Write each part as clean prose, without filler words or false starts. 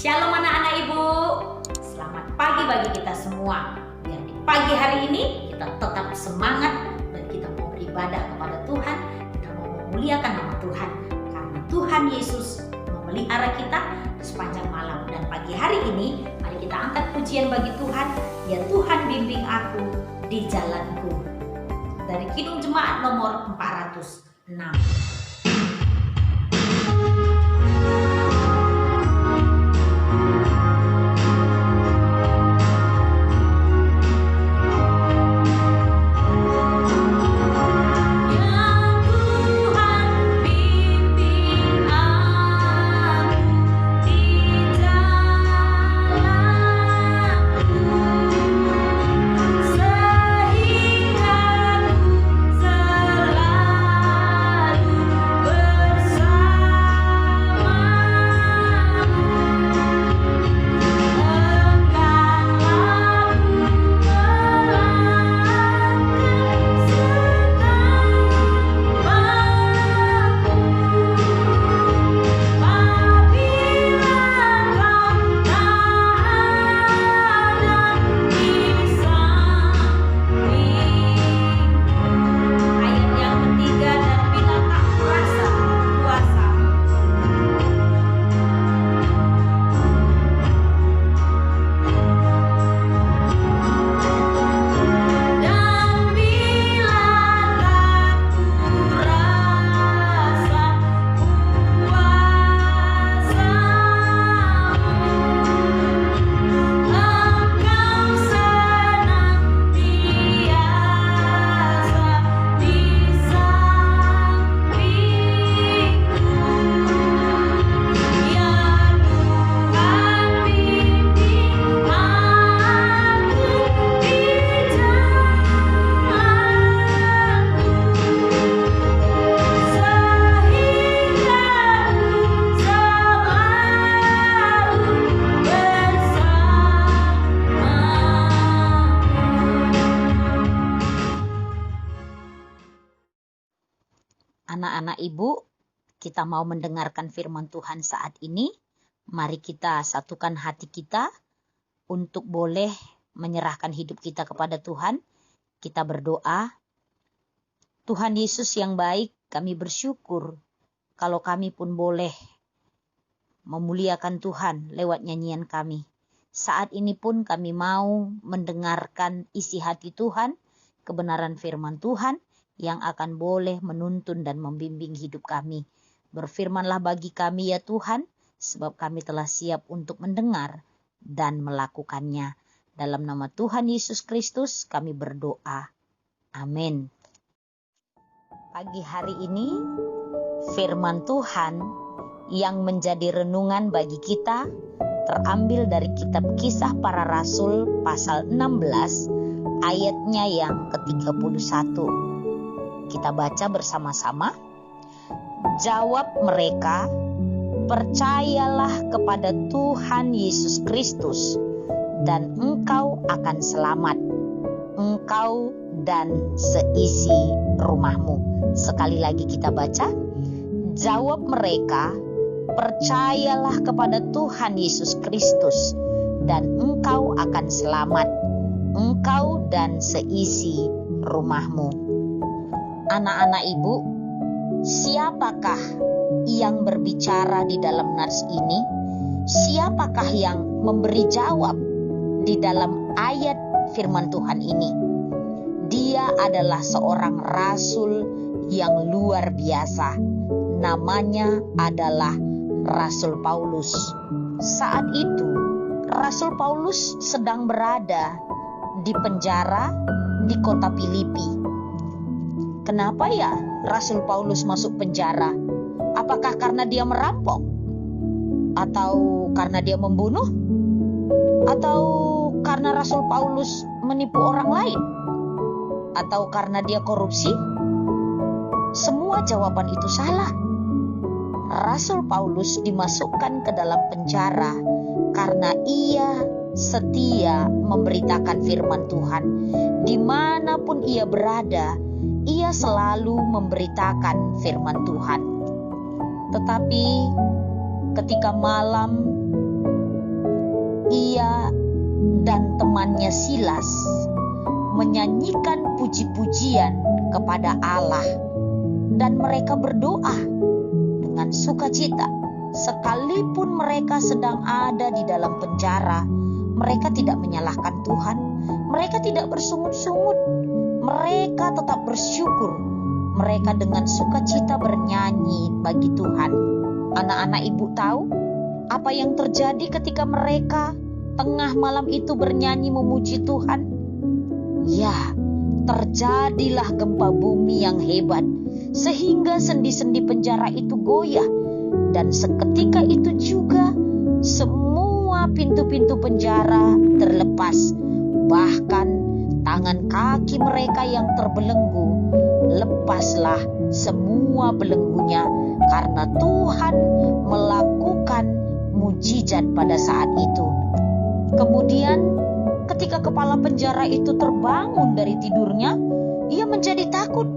Shalom anak-anak ibu. Selamat pagi bagi kita semua. Biar di pagi hari ini kita tetap semangat dan kita mau beribadah kepada Tuhan. Kita mau memuliakan nama Tuhan. Karena Tuhan Yesus memelihara kita sepanjang malam. Dan pagi hari ini mari kita angkat pujian bagi Tuhan. Ya Tuhan bimbing aku di jalanku. Dari Kidung Jemaat nomor 406. Anak-anak ibu, kita mau mendengarkan firman Tuhan saat ini. Mari kita satukan hati kita untuk boleh menyerahkan hidup kita kepada Tuhan. Kita berdoa. Tuhan Yesus yang baik, kami bersyukur kalau kami pun boleh memuliakan Tuhan lewat nyanyian kami. Saat ini pun kami mau mendengarkan isi hati Tuhan, kebenaran firman Tuhan, yang akan boleh menuntun dan membimbing hidup kami. Berfirmanlah bagi kami ya Tuhan, sebab kami telah siap untuk mendengar dan melakukannya. Dalam nama Tuhan Yesus Kristus kami berdoa. Amin. Pagi hari ini, firman Tuhan yang menjadi renungan bagi kita terambil dari kitab Kisah Para Rasul pasal 16 ayatnya yang ke-31. Kita baca bersama-sama. Jawab mereka, percayalah kepada Tuhan Yesus Kristus dan engkau akan selamat, engkau dan seisi rumahmu. Sekali lagi kita baca. Jawab mereka, percayalah kepada Tuhan Yesus Kristus dan engkau akan selamat, engkau dan seisi rumahmu. Anak-anak ibu, siapakah yang berbicara di dalam nats ini? Siapakah yang memberi jawab di dalam ayat firman Tuhan ini? Dia adalah seorang rasul yang luar biasa. Namanya adalah Rasul Paulus. Saat itu, Rasul Paulus sedang berada di penjara di kota Filipi. Kenapa ya Rasul Paulus masuk penjara? Apakah karena dia merampok? Atau karena dia membunuh? Atau karena Rasul Paulus menipu orang lain? Atau karena dia korupsi? Semua jawaban itu salah. Rasul Paulus dimasukkan ke dalam penjara karena ia setia memberitakan firman Tuhan. Dimanapun ia berada, ia selalu memberitakan firman Tuhan. Tetapi ketika malam ia dan temannya Silas menyanyikan puji-pujian kepada Allah, dan mereka berdoa dengan sukacita. Sekalipun mereka sedang ada di dalam penjara, mereka tidak menyalahkan Tuhan. Mereka tidak bersungut-sungut. Mereka tetap bersyukur. Mereka dengan sukacita bernyanyi bagi Tuhan. Anak-anak ibu tahu apa yang terjadi ketika mereka tengah malam itu bernyanyi memuji Tuhan? Ya, terjadilah gempa bumi yang hebat, sehingga sendi-sendi penjara itu goyah. Dan seketika itu juga semua pintu-pintu penjara terlepas. Bahkan tangan kaki mereka yang terbelenggu, lepaslah semua belenggunya, karena Tuhan melakukan mujizat pada saat itu. Kemudian ketika kepala penjara itu terbangun dari tidurnya, ia menjadi takut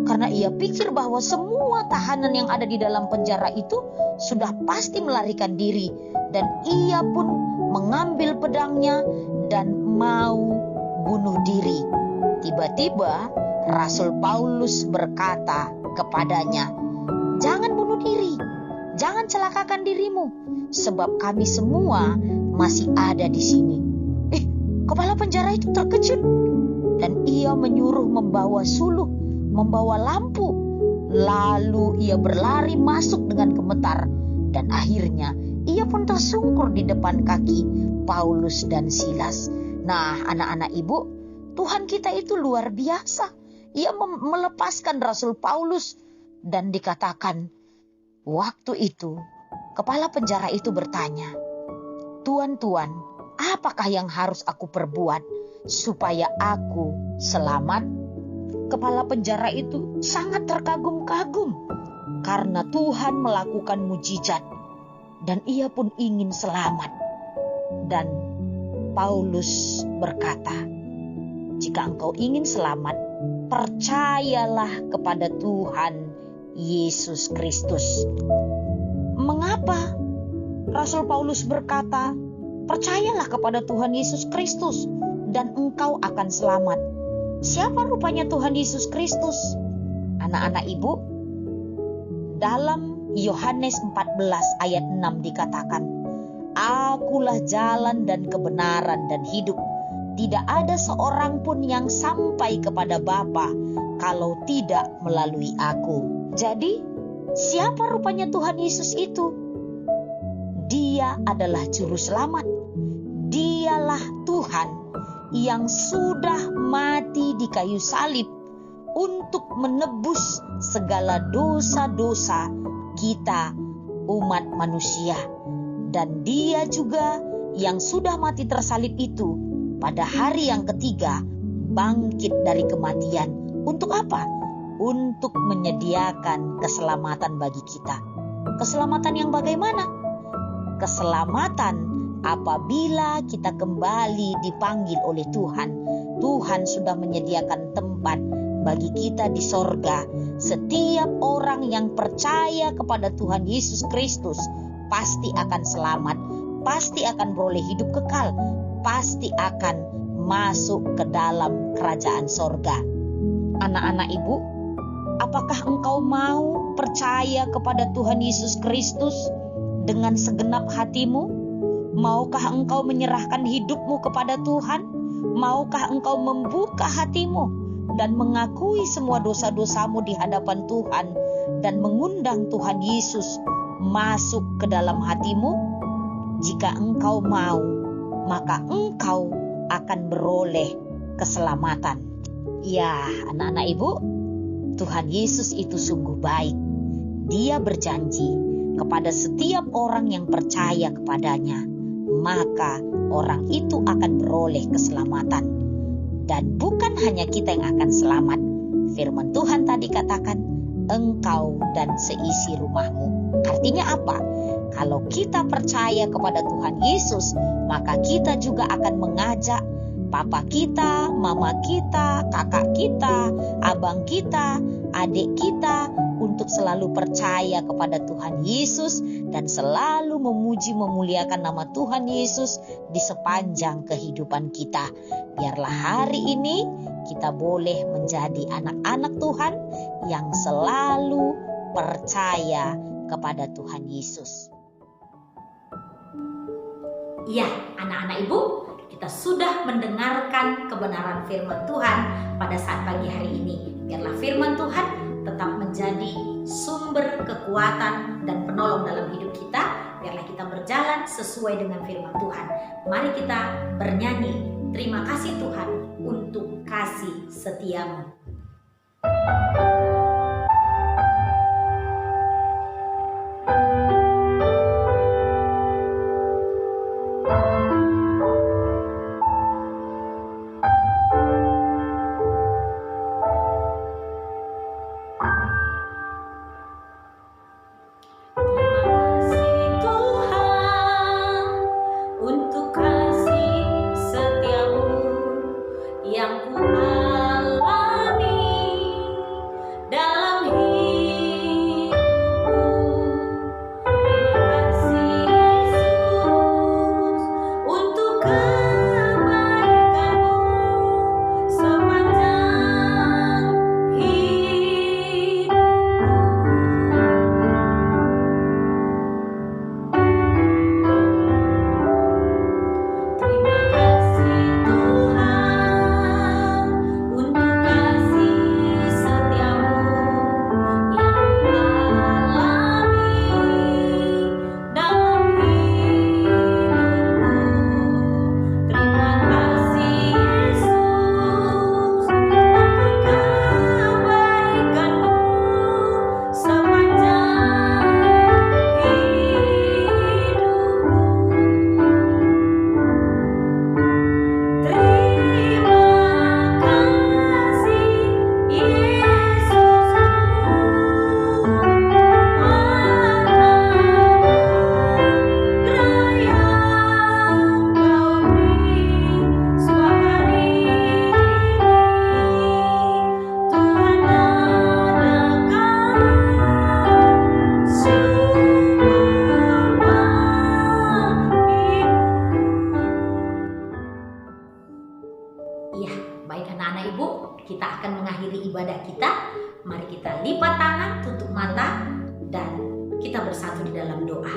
karena ia pikir bahwa semua tahanan yang ada di dalam penjara itu sudah pasti melarikan diri, dan ia pun mengambil pedangnya dan mau bunuh diri. Tiba-tiba Rasul Paulus berkata kepadanya, "Jangan bunuh diri, jangan celakakan dirimu, sebab kami semua masih ada di sini." Kepala penjara itu terkejut, dan ia menyuruh membawa suluh, membawa lampu. Lalu ia berlari masuk dengan gemetar, dan akhirnya ia pun tersungkur di depan kaki Paulus dan Silas. Nah, anak-anak ibu, Tuhan kita itu luar biasa. Ia melepaskan Rasul Paulus, dan dikatakan waktu itu kepala penjara itu bertanya, "Tuan, apakah yang harus aku perbuat supaya aku selamat?" Kepala penjara itu sangat terkagum-kagum karena Tuhan melakukan mujizat, dan ia pun ingin selamat. Dan Paulus berkata, "Jika engkau ingin selamat, percayalah kepada Tuhan Yesus Kristus." Mengapa Rasul Paulus berkata, "Percayalah kepada Tuhan Yesus Kristus dan engkau akan selamat"? Siapa rupanya Tuhan Yesus Kristus? Anak-anak ibu, dalam Yohanes 14 ayat 6 dikatakan, "Akulah jalan dan kebenaran dan hidup. Tidak ada seorang pun yang sampai kepada Bapa kalau tidak melalui aku." Jadi, siapa rupanya Tuhan Yesus itu? Dia adalah juru selamat. Dialah Tuhan yang sudah mati di kayu salib untuk menebus segala dosa-dosa kita umat manusia. Dan dia juga yang sudah mati tersalib itu pada hari yang ketiga bangkit dari kematian. Untuk apa? Untuk menyediakan keselamatan bagi kita. Keselamatan yang bagaimana? Keselamatan apabila kita kembali dipanggil oleh Tuhan. Tuhan sudah menyediakan tempat bagi kita di sorga. Setiap orang yang percaya kepada Tuhan Yesus Kristus pasti akan selamat, pasti akan beroleh hidup kekal, pasti akan masuk ke dalam kerajaan sorga. Anak-anak ibu, apakah engkau mau percaya kepada Tuhan Yesus Kristus dengan segenap hatimu? Maukah engkau menyerahkan hidupmu kepada Tuhan? Maukah engkau membuka hatimu dan mengakui semua dosa-dosamu di hadapan Tuhan dan mengundang Tuhan Yesus masuk ke dalam hatimu? Jika engkau mau, maka engkau akan beroleh keselamatan. Ya, anak-anak ibu, Tuhan Yesus itu sungguh baik. Dia berjanji kepada setiap orang yang percaya kepadanya, maka orang itu akan beroleh keselamatan. Dan bukan hanya kita yang akan selamat. Firman Tuhan tadi katakan, engkau dan seisi rumahmu. Artinya apa? Kalau kita percaya kepada Tuhan Yesus, maka kita juga akan mengajak papa kita, mama kita, kakak kita, abang kita, adik kita untuk untuk selalu percaya kepada Tuhan Yesus dan selalu memuji memuliakan nama Tuhan Yesus di sepanjang kehidupan kita. Biarlah hari ini kita boleh menjadi anak-anak Tuhan yang selalu percaya kepada Tuhan Yesus. Iya, anak-anak Ibu, kita sudah mendengarkan kebenaran firman Tuhan pada saat pagi hari ini. Biarlah firman Tuhan tetap menjadi sumber kekuatan dan penolong dalam hidup kita. Biarlah kita berjalan sesuai dengan firman Tuhan. Mari kita bernyanyi, terima kasih Tuhan untuk kasih setiamu. Ibadah kita, mari kita lipat tangan, tutup mata, dan kita bersatu di dalam doa.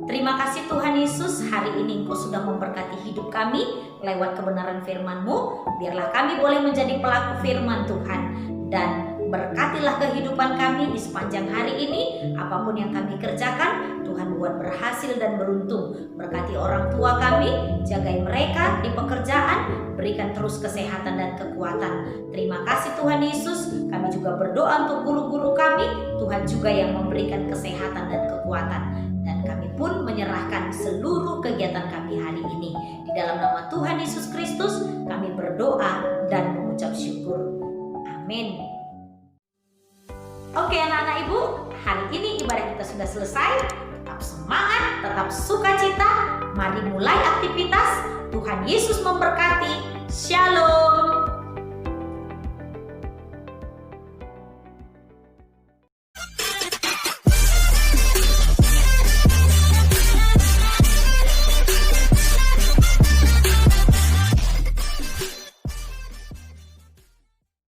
Terima kasih Tuhan Yesus, hari ini Engkau sudah memberkati hidup kami lewat kebenaran firman-Mu. Biarlah kami boleh menjadi pelaku firman Tuhan, dan berkatilah kehidupan kami di sepanjang hari ini. Apapun yang kami kerjakan, Tuhan buat berhasil dan beruntung. Berkati orang tua kami, jagai mereka di pekerjaan, berikan terus kesehatan dan kekuatan. Terima kasih Tuhan Yesus. Kami juga berdoa untuk guru-guru kami, Tuhan juga yang memberikan kesehatan dan kekuatan. Dan kami pun menyerahkan seluruh kegiatan kami hari ini. Di dalam nama Tuhan Yesus Kristus, kami berdoa dan mengucap syukur. Amin. Oke anak-anak Ibu, hari ini ibadah kita sudah selesai. Tetap semangat, tetap sukacita. Mari mulai aktivitas. Tuhan Yesus memberkati. Shalom.